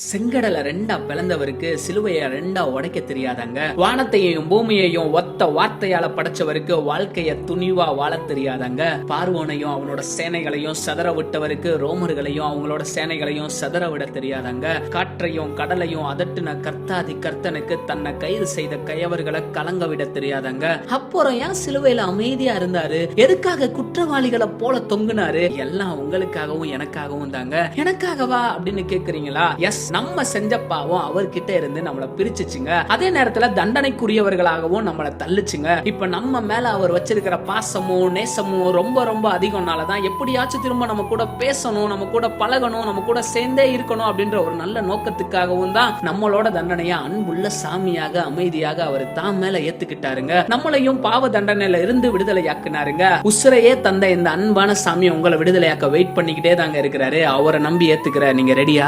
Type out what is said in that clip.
செங்கடலை ரெண்டா பிளந்தவருக்கு சிலுவைய ரெண்டா உடைக்க தெரியாதாங்க. வானத்தையும் பூமியையும் ஒத்த வார்த்தையால படைச்சவருக்கு வாழ்க்கைய துணிவா வாழ தெரியாதாங்க. பார்வோனையும் அவனோட சேனைகளையும் சதற விட்டவருக்கு ரோமர்களையும் அவங்களோட சேனைகளையும் சதற விட தெரியாதாங்க. காற்றையும் கடலையும் அதட்டுன கர்த்தாதி கர்த்தனுக்கு தன்னை கைது செய்த கயவர்களை கலங்க விட தெரியாதாங்க. அப்புறம் ஏன் சிலுவையில அமைதியா இருந்தாரு? எதுக்காக குற்றவாளிகளை போல தொங்குனாரு? எல்லாம் உங்களுக்காகவும் எனக்காகவும் தாங்க. எனக்காகவா அப்படின்னு கேக்குறீங்களா? எஸ், நம்ம செஞ்ச பாவம் அவர்கிட்ட இருந்து நம்மளை பிரிச்சுச்சுங்க. அதே நேரத்துல தண்டனைக்குரியவர்களாகவும் நம்மளை தள்ளுச்சுங்க. இப்ப நம்ம மேல அவர் வச்சிருக்கிற பாசமும் நேசமும் ரொம்ப ரொம்ப அதிகம்னாலதான் எப்படியாச்சும் திரும்ப நம்ம கூட பேசணும், நம்ம கூட பழகணும், நம்ம கூட சேர்ந்தே இருக்கணும் அப்படின்ற ஒரு நல்ல நோக்கத்துக்காகவும் தான் நம்மளோட தண்டனையை அன்புள்ள சாமியாக அமைதியாக அவர் தான் மேல ஏத்துக்கிட்டாருங்க. நம்மளையும் பாவ தண்டனையில இருந்து விடுதலையாக்குனாருங்க. உசுரையே தந்த இந்த அன்பான சாமி உங்களை விடுதலையாக்க வெயிட் பண்ணிக்கிட்டே தாங்க இருக்கிறாரு. அவரை நம்பி ஏத்துக்கிற நீங்க ரெடியா?